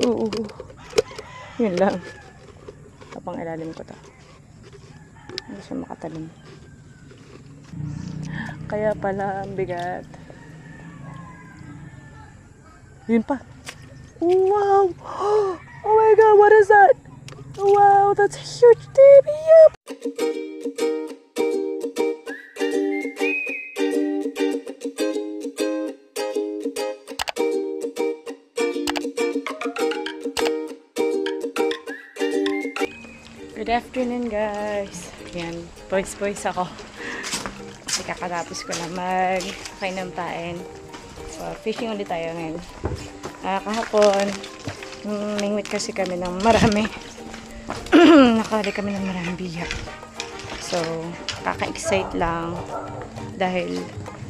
Oo. Yun lang. Kapang ilalim ko to. Hindi siya makatalon. Kaya pala ang bigat. Yun pa. Wow! Oh my God, what is that? Wow, that's a huge tibia! Good afternoon, guys. Yan, boys ako. Kasi kakatapos ko na mag-kain ng pain. So, fishing ulit tayo ngayon. Kahapon, mingwit kasi kami ng marami. Nakahuli kami ng maraming biyak. So, kaka-excite lang. Dahil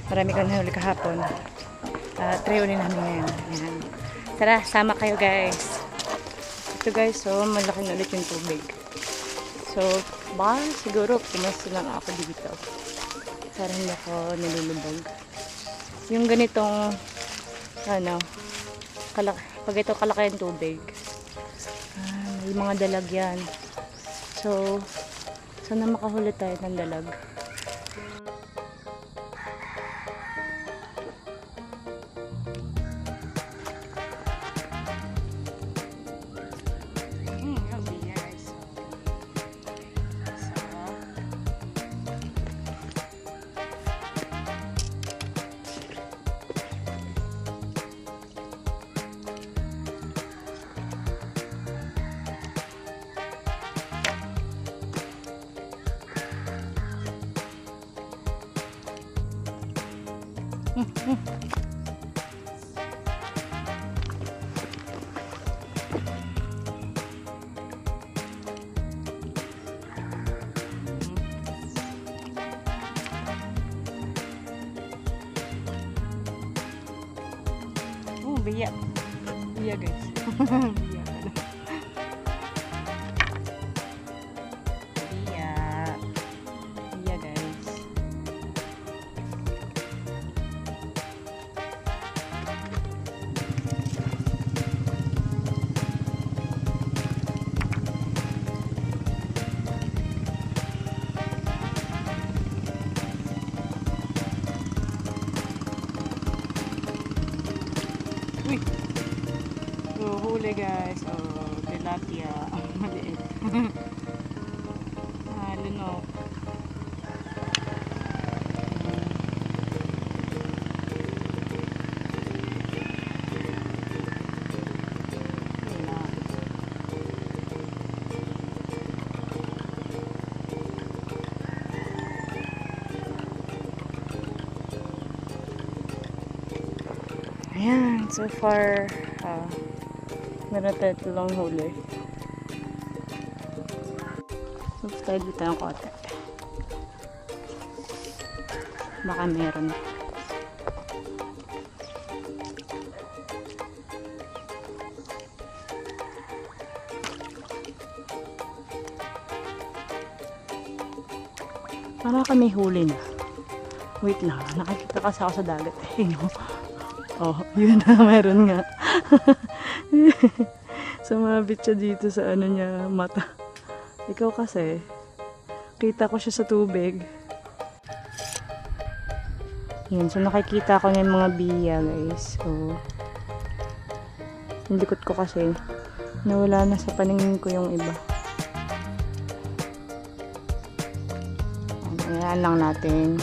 marami kami nahuli kahapon. Try ulit namin ngayon. Yan. Tara, sama kayo, guys. Ito, guys, so, malaki na ulit yung tubig. So, baka siguro pumasok lang ako dito. Para hindi ako nilulubog. Yung ganitong, ano, pag ito kalaki yung tubig, may mga dalag yan. So, sana makahuli tayo ng dalag. Biya. Biya, guys. Biya pala. Biya. Biya, guys. Uy! So, huli, guys. Oh, tilapia. Maliit. Lunok. Ayan, so far, meron tayo tulong huli. Oops, tayo dito ng kote. Baka meron. Para kami huli na. Wait lang, nakikita kasi ako sa dagat. Oh, yun na, meron nga. Sumabit siya dito sa ano niya, mata. Ikaw kasi, kita ko siya sa tubig. Yun, so nakikita ko na yung mga biya, guys. So, yung likod ko kasi, nawala na sa paningin ko yung iba. Ayan lang natin.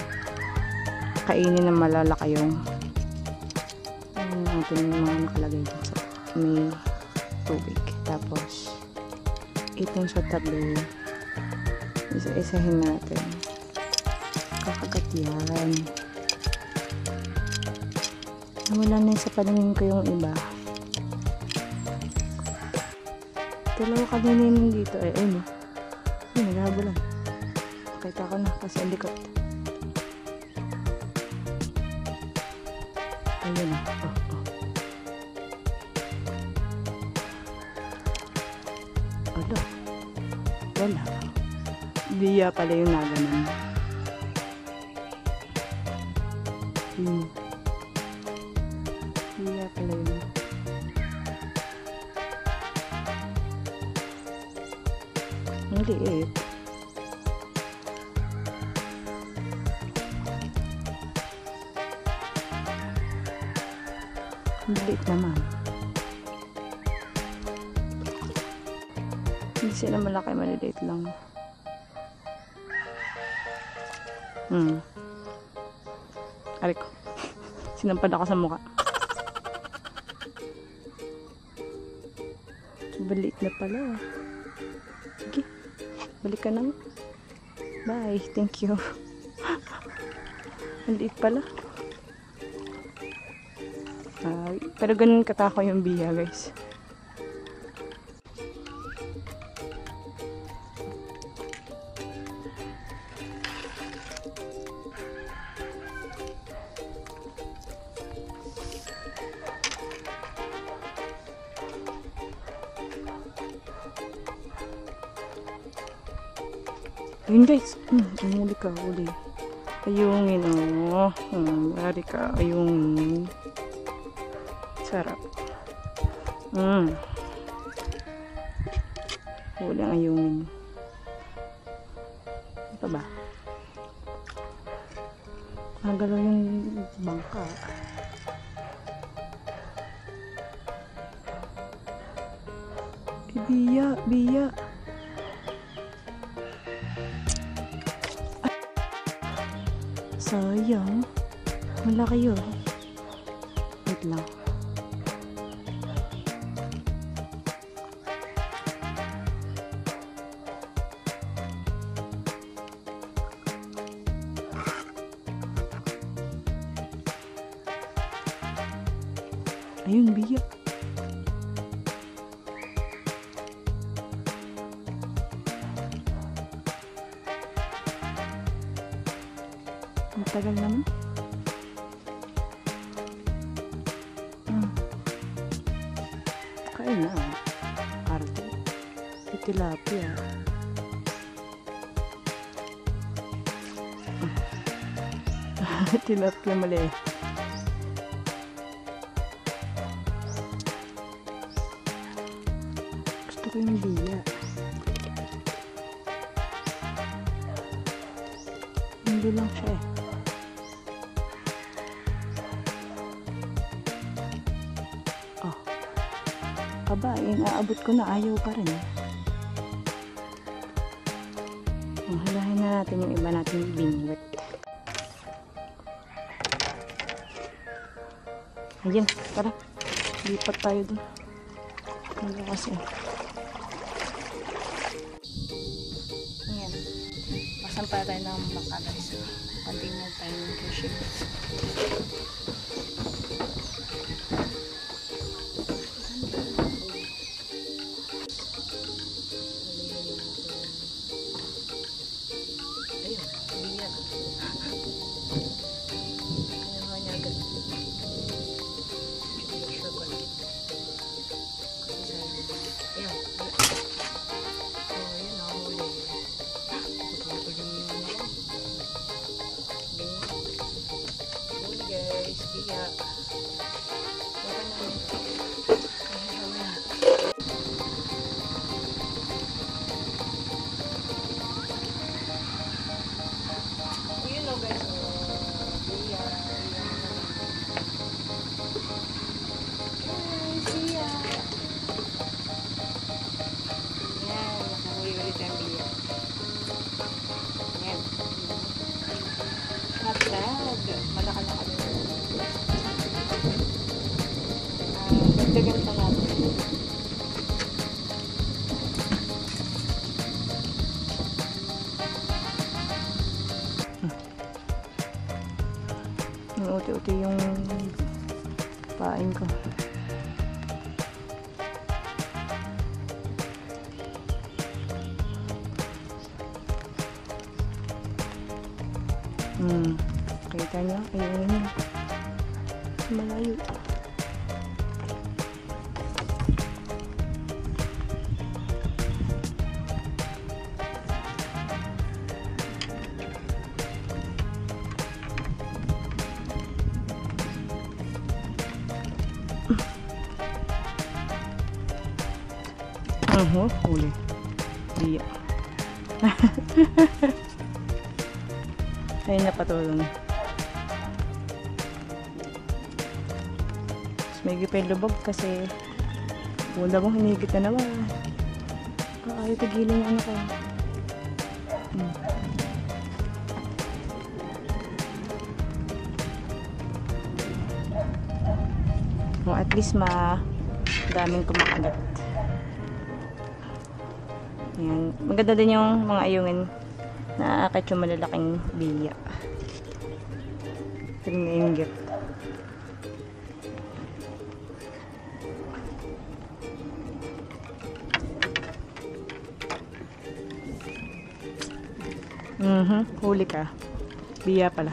Kainin ng malalaki yung natin yung mga nakalagay dyan sa may tubig. Tapos itong sa tabi, isa-isahin natin. Kakagat yan. Wala na sa paningin ko yung iba. Dalawa kanina yun dito. Ayun, naghahabulan. Nakita ko na kasi likot. Ayun na. Wala. Biya pala yung naganan. Biya pala yun. Maliit. Maliit naman. Hindi sila malaki, maliliit lang. Aray ko. Sinampad ako sa mukha. Balik na pala. Sige. Balik ka na. Bye. Thank you. Maliit pala. Pero ganun katako yung biya, guys. Ayun guys, umuli ka, uli. Ayungin, oh. Lari ka, ayungin. Sarap. Huli ang ayungin. Ano pa ba? Nagalaw yung bangka. Biya, biya. Sayang. Wala kayo. Wait lang. Ayun, biya. Ang tagal naman. Kain na. Arte. Tilapia. Tilapia mali. Gusto ko yung biya. Hindi lang siya eh. Aba, inaabot ko na, ayaw pa rin. Halahin na natin yung iba natin binwet. Ayan, tara. Lipat tayo dun. Ano kasi. Ayan. Masampa tayo ng baka guys. Continue tayo ng fishing. Dagdagan pa natin. Uti-uti yung pain ko. Kita nyo? Ayun. Malayo. Huli. Iya. Ayun na patulong. May gipay lubog kasi bunda mong hinigit na naman. Ayaw tigilin yung ano ko. At least daming kumakagat. Ayan. Maganda din yung mga ayungin na aakit yung malalaking biya. Ito yung nainggit. Huli ka. Biya pala.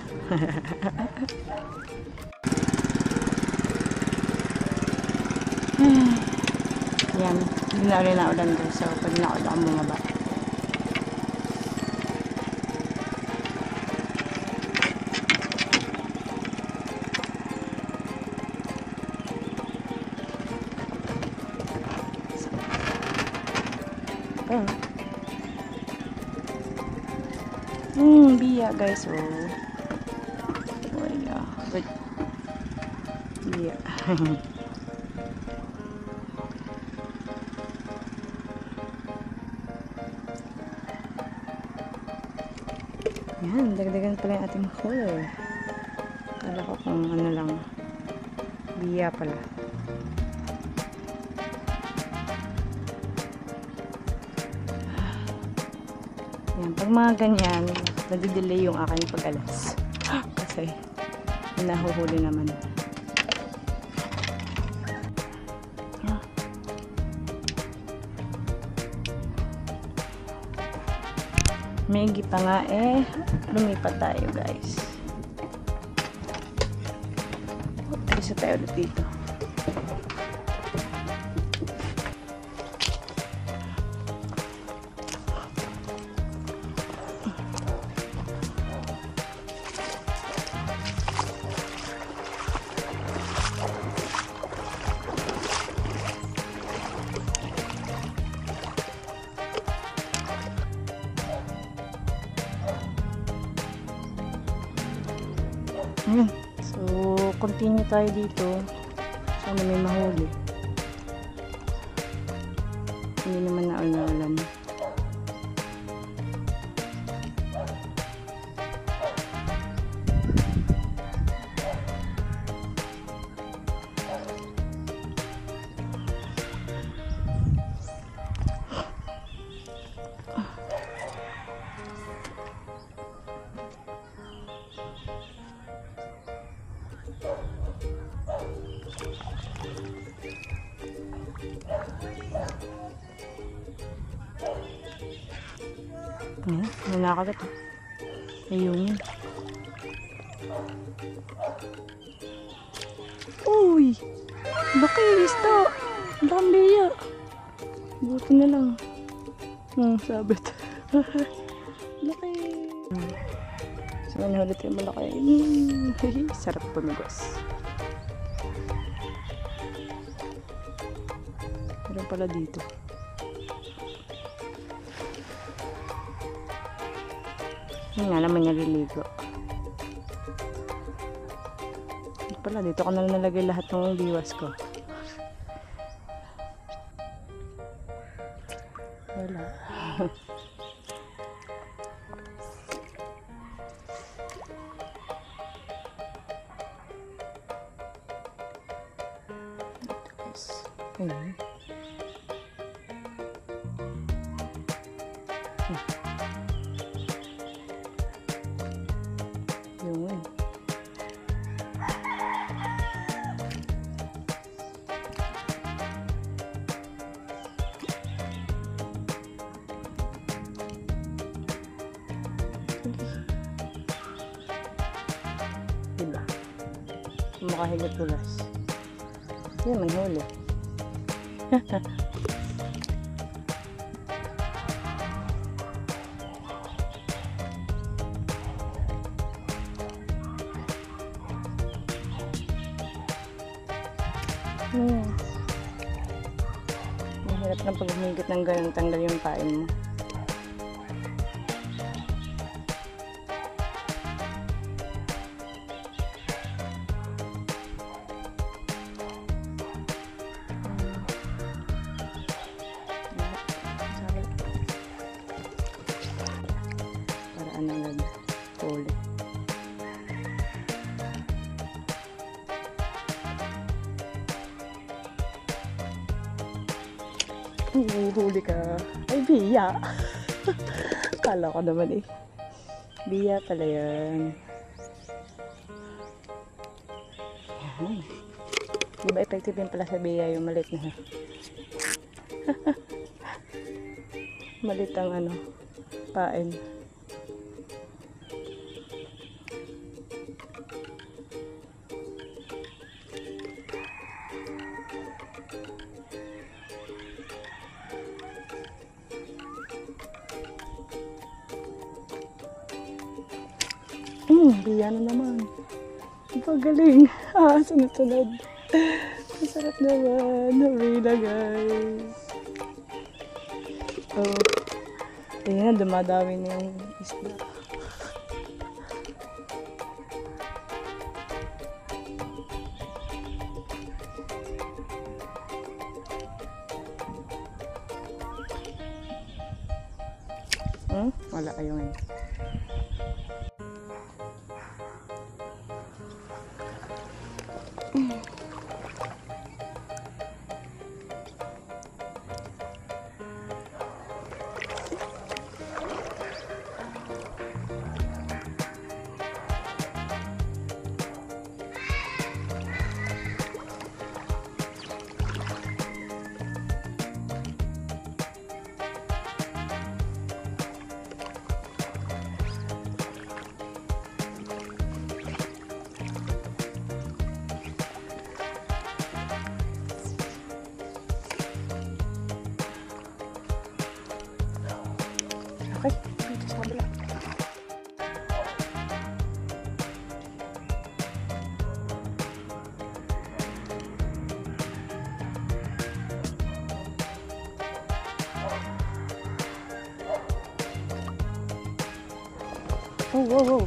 Yan. Hindi na ulit na ulan doon. So, pag na-ulan ako bumaba. Biya guys. Oh yeah. But biya. Yan, dagdagan pala yung ating hole. Kala ko kung ano lang. Biya pala. Yan, pag mga ganyan, nadidelay yung aking pag-alas. Kasi, nahuhuli naman. May pa nga lumipat tayo guys. Isa tayo ulit dito. Ayan. So, continue tayo dito. Sana may mahuli. Hindi naman naulan. Nanakagat. Ayun. Uy! Laki, isda! Dambiya! Buti na lang. Sabit. Laki! So, nahulit yung malaki. Sarap pumigos. Meron pala dito. Hindi nga naman niya liligo. Pala, dito ko na nalagay lahat ng liwas ko. Wala. Ayun. Yun. Diba? Makahigot tulas. Yan, may huli. Mahirap na pag humigit ng ganun, tanggal yung pain mo. Huli ka. Ay, biya. Kala ko naman eh. Biya pala yan. Yan. Di ba effective yun pala sa biya yung maliit na maliit ang ano, pain. Biya na naman. Pagaling. Sunod-sunod. Masarap naman. Habi na guys. Oh. Ayan, dumadami na yung isda. Wala kayo ngayon. Okay, dito sa kabila. Oh, wow.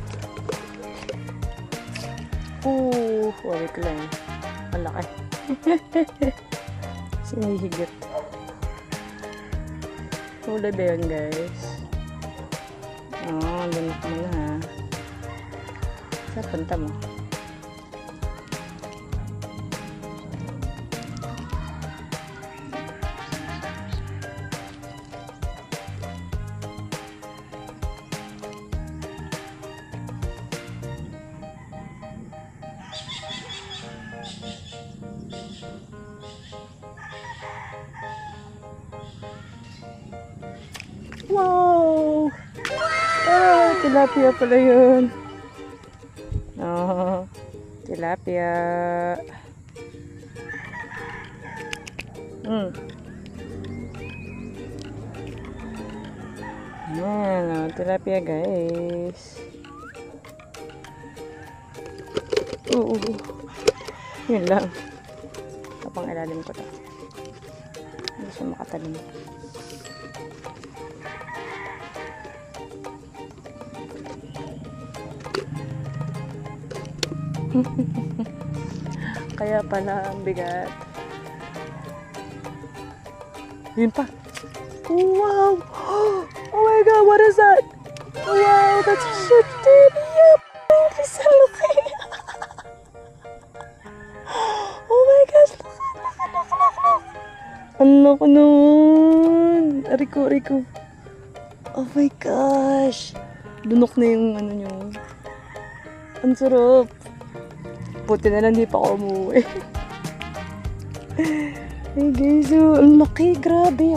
Wait lang. Malaki. Sinihigit. Huli ba yun, guys? Lunok mo na ha. Saan punta mo? Wow! Tilapia pala yun. Tilapia. Yan, tilapia guys. Yun lang. Kapang ilalim ko to. Hindi siya makatalim. Kaya pala ang bigat. Yun pa. Wow! Oh my god, what is that? Wow, that's a shit tilapia. It's so laki. Oh my gosh, look. Ano ko nun? Riko. Oh my gosh. Lunok na yung ano nyo. Ang sarap. Buti na lang di pa ako umuwi. Hey guys, ang laki. Grabe,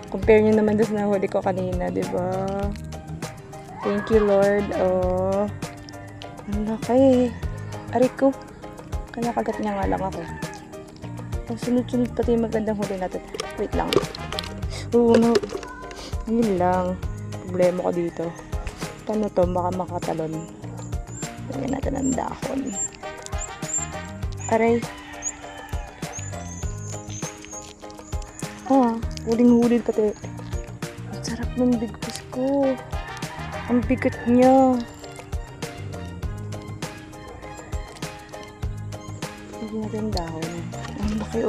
Compare nyo naman doon na huli ko kanina, diba? Thank you, Lord. Ang laki. Aray ko. Kanakagat niya nga lang ako. Sunod-sunod pati yung magandang huli natin. Wait lang. No. Yun lang. Problema ko dito. Paano to? Baka makatalon. Lagyan natin ang dahon. Aray. Huling-hulid pati. Ang sarap ng bigos ko. Ang bigat niya. Lagyan natin ang dahon. Ang laki,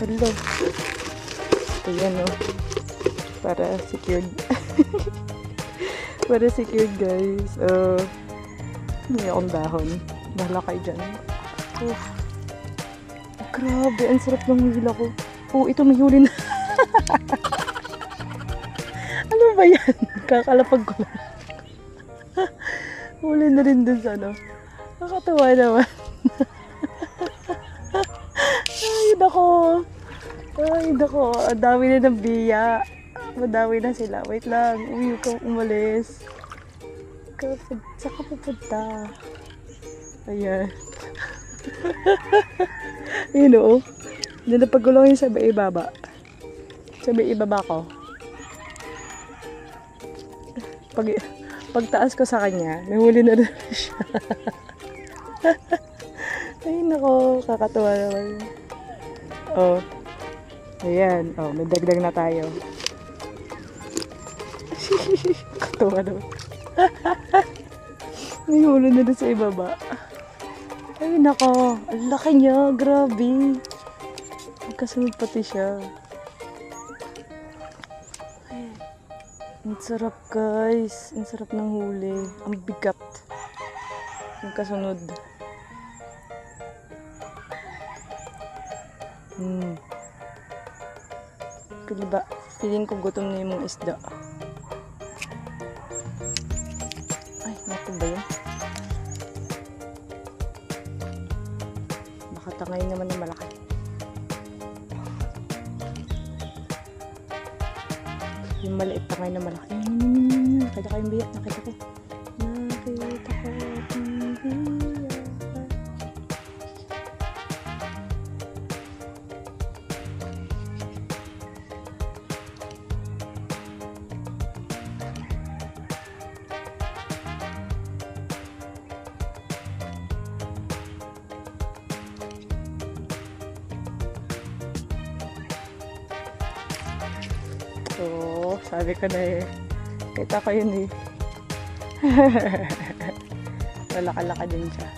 Hello. Ayan para secured. Para secured guys. May akong dahon. Bahala kayo dyan. Oof. Grabe, ang sarap ng hila ko. Oh, ito may huli na. Ano ba yan? Kakalapag ko lang. Huli na rin dun sa ano. Nakatawa naman. Ay, nako. Ay, nako. Ang dami na ng biya. Madami na sila. Wait lang. Uy, huwag kang umalis. Saan ka pupunta? Ayan. Ayun o. Doon na pagulong yung sa ibaba. Sa ibaba ko. Pagtaas ko sa kanya, nahuli na rin siya. Ay nako, kakatuwa naman. Oh. Ayan. Oh, may dagdag na tayo. Kakatuwa naman. May huli na rin sa ibaba. Ay nako, ang laki niya, grabe. Magkasunod pati siya. Ay, ang sarap guys, ang sarap ng huli. Ang bigat. Magkasunod. Diba, feeling ko gutom na yung mga isda. Ay, natin ba yun? Baka tangay naman na malaki. Yung maliit tangay na malaki. Nakita ko yung biyak. Nakita ko. Nakita ko yung biyak. So, sabi ko na eh. Kita ko yun eh. Malaka-laka din siya.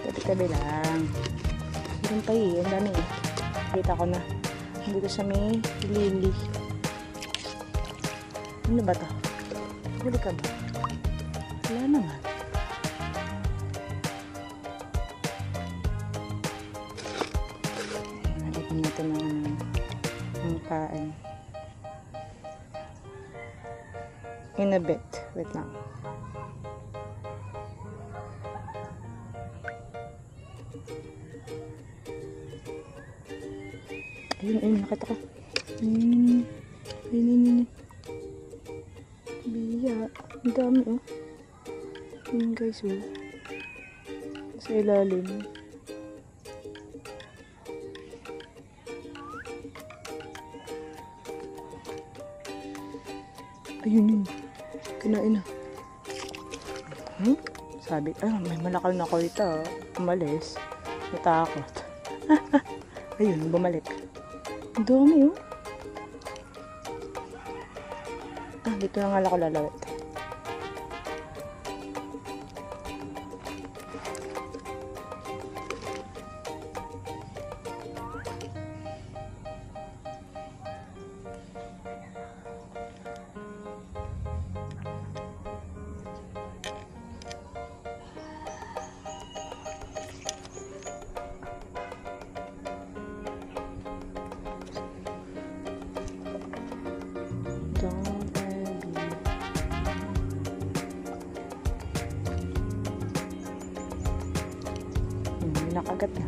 Tabi-tabi lang. Meron pa eh. Ang dami eh. Kita ko na. Dito sa may lili. Ano ba to? Huli ka ba? Wala naman. Ito ng kain. In a bit. Wait lang. Ayun, nakita ko. Ayun. Biya. Ang dami oh. Ayun guys oh. Sa ilalim. Ayun yun. Kinain na. Sabi, may malakal na ko ito. Umalis. Natakot. Ayun, bumalik. Ang dami oh. Dito na nga ako lalawit. Nakagat na.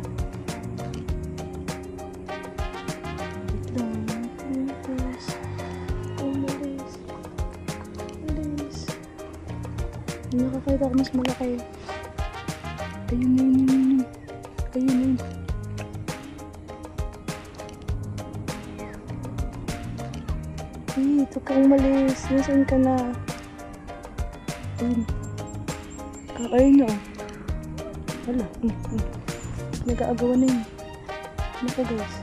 Umalis. Nakakita ko mas malaki. Ayun. Ay, ito ka umalis. Nasaan ka na? Ayun. Kakain na. Wala. Nag-aagawan na yun. Naka guys.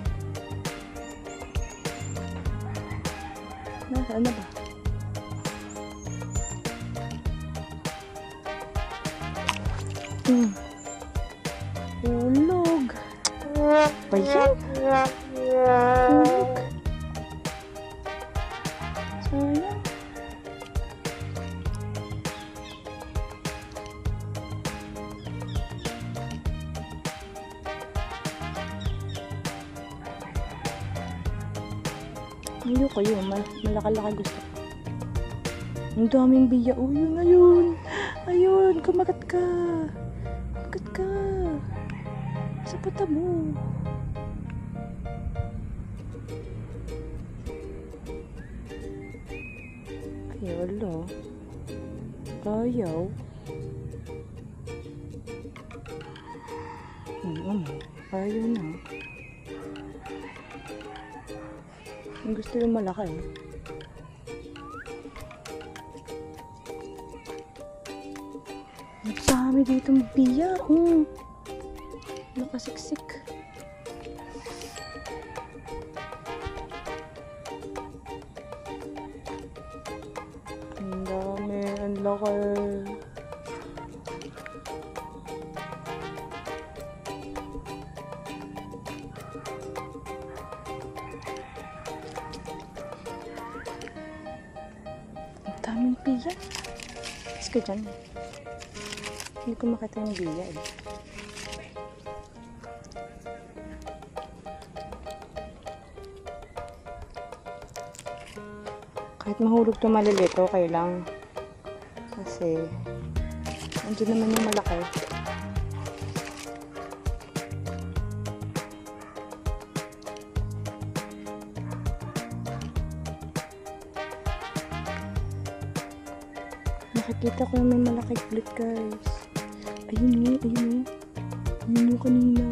Nasaan na ba? Hulog. Ba yan? Hulog. Sayang. Ayoko yun. Malaki-laki gusto ko. Ang daming biya. Oh, yun, ayun. Ayun, kumagat ka. Kumagat ka. Sa pata mo. Ayala. Ayaw. Ayaw na. Gusto yung malaki. Ang dami ditong biya. Nakasiksik. Ang dami. Ang laki. Daming biya. Is ka dyan. Hindi ko makita yung biya eh. Kahit mahulog ito maliliit, okay lang. Kasi andun naman yung malaki. Nakikita ko may malaki ulit, guys. Ayun yun, ayun yun. Ayun yung kanina.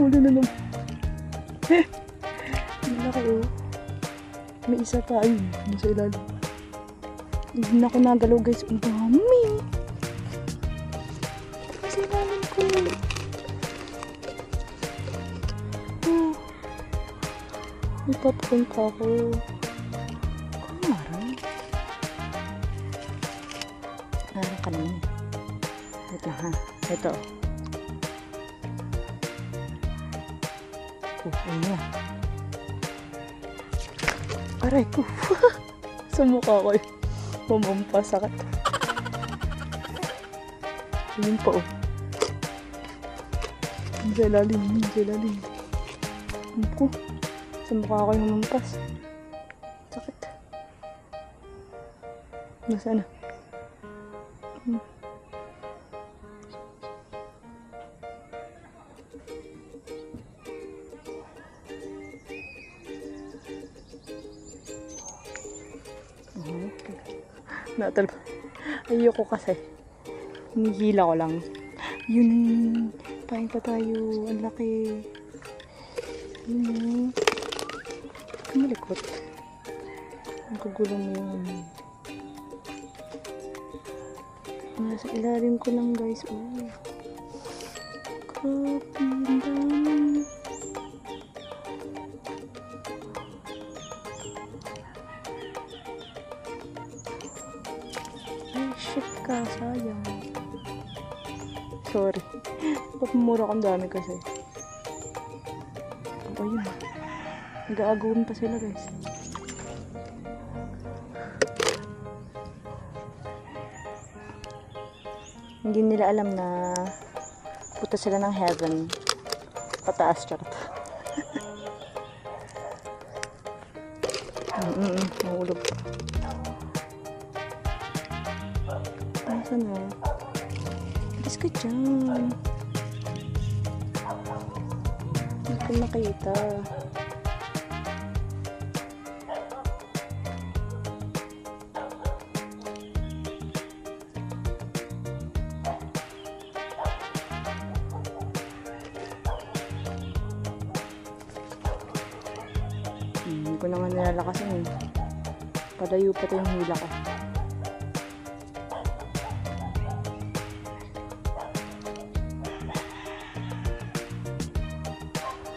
Ulo na naman. Malaki oh. May isa pa. Ayun, nasa ilalim. Hindi na ako nagalaw, guys. Ang dami. Nasa ilalim ko. May popcorn pa ako. Kumaran. Naran ka naman. Wait lang ha. Ito. Ayun na. Aray ko. Sa mukha ko. Mamampa. Sakit. Ayun pa oh. Sa ilalim. Sa ilalim. Ayun ko. Sa mukha ko yung mamampas. Sakit. Nasaan na? Natal. Ayoko kasi. Hinihila ko lang. Yun. Pain pa tayo. Ang laki. Yun. Malikot. Ang kagulo mo yun. Nasa ilalim ko lang, guys. Oh. Grabe. Ang dami. Ay, shit ka. Sayang. Sorry. Papamura kong dami kasi. Ayun. Nag-aagawin pa sila, guys. Hindi nila alam na puta sila ng heaven. Pataas, charot. Mahulog. Nasaan na? Alis ka dyan. Hindi ko makita. Hindi ko na nga nilalakasan eh. Padayo pa ito yung hila ko.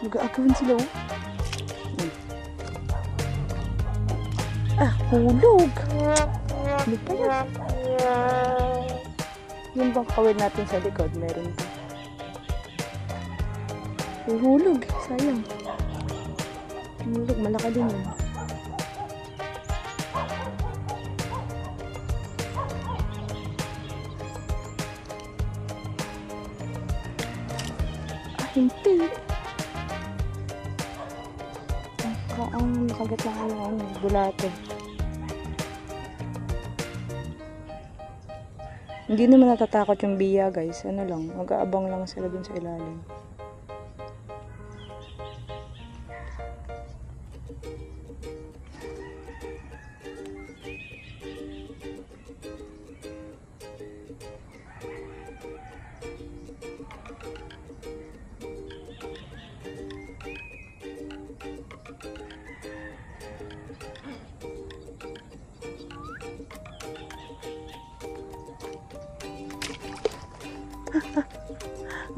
Mag-aagawin sila oh. Ah, hulog! Ano pa yan? Yung bang kawin natin sa likod, meron pa. Uhulog. Sayang. Uhulog. Malaki din yun. Hindi. Ang nakagat lang yung bulate. Hindi naman natatakot yung biya, guys. Ano lang, mag-aabang lang sila dun sa ilalim.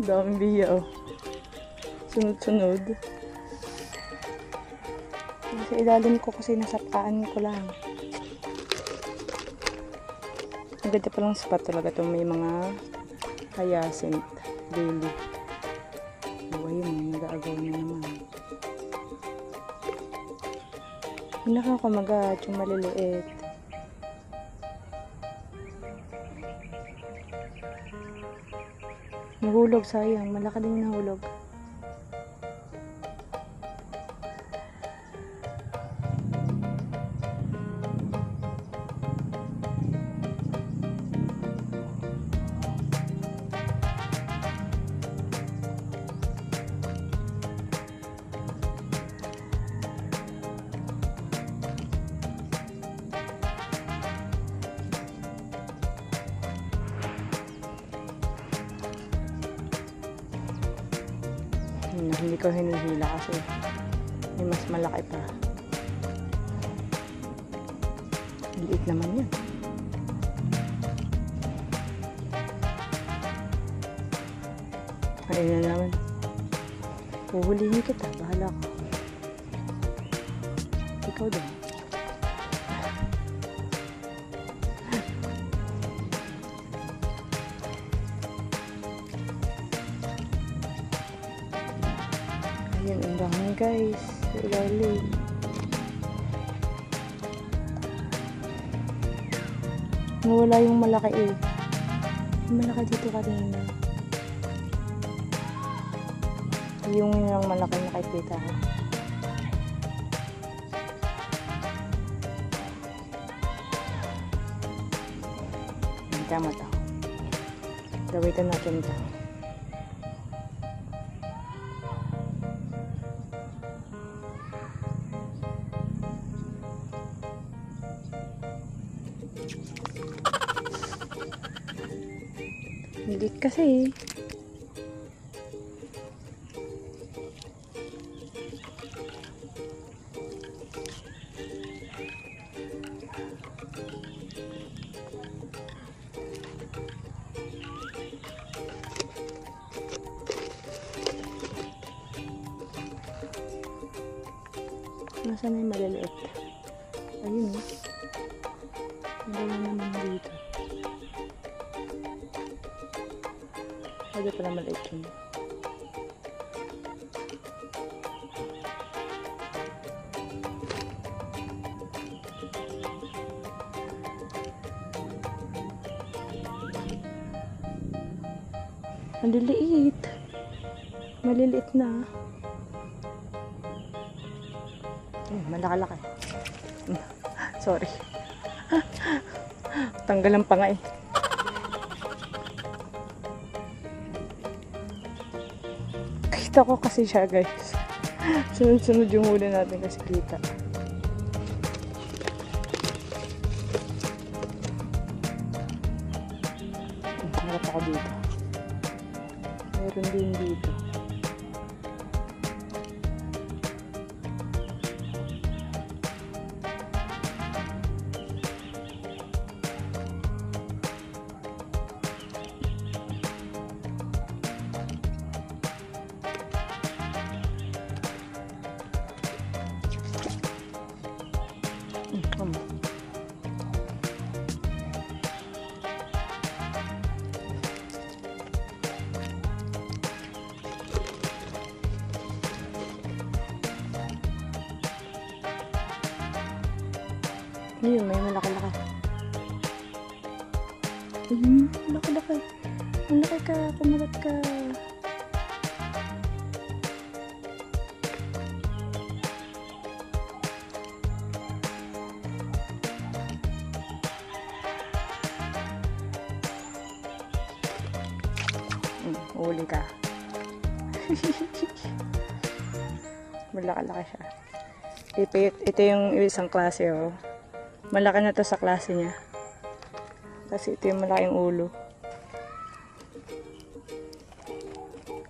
Daming biya, oh. Sunod-sunod. Sa ilalim ko kasi nasapaan ko lang. Ang ganda pa lang spot talaga itong may mga hyacinth lily. Oh, ayun, nag-aagaw na naman. Yung nakakamagat, yung maliliit. Nahulog, sayang. Malaki din yung nahulog. Hindi ko hinihila kasi may mas malaki pa. Liit naman yan. Ayun na naman. Puhulihin kita. Bahala ka. Ikaw din. Ayan, ang dami guys. Sa ilalim. Nawala yung malaki eh. Yung malaki dito kanina. Yung yung malaki nakikita ko. Tama to. Gawitan natin to. Hindi kasi. Nasaan na yung maliliit? Ayun eh. Wala naman dito. Pwede pala maliit yun. Maliliit. Maliliit na. Malaki-laki. Sorry. Tanggalan pa nga eh. Kita ko kasi siya guys. Sunod-sunod yung huli natin kasi kita. Harap ako dito. Meron din dito. Ayun, may malaki-laki. Ayun, malaki-laki. Malaki ka, kumagat ka. Uli ka. Malaki-laki siya. Ito yung isang klase, oh. Malaki na to sa klase niya. Kasi ito yung malaking ulo.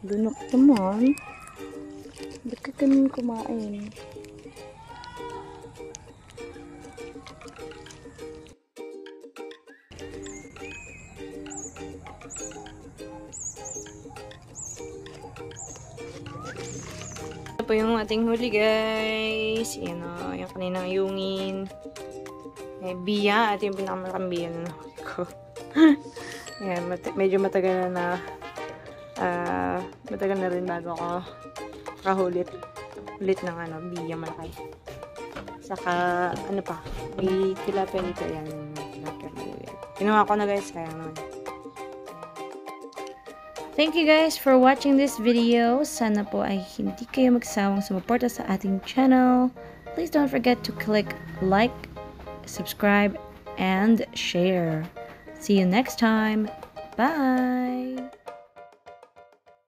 Lunok naman. Ba't ka ganun kumain? Ito po yung ating huli, guys. Yan o, yung kaninang yungin. Biya, at yung pinakamalaking biya na nahuli ko. Yan, medyo matagal na matagal na rin bago ako kahulit ng biya malaki. Saka, ano pa, may tilapia dito. Yan, kinuha ko na, guys, kaya naman. Thank you guys for watching this video. Sana po ay hindi kayo magsawang sumuporta sa ating channel. Please don't forget to click like, subscribe, and share. See you next time. Bye!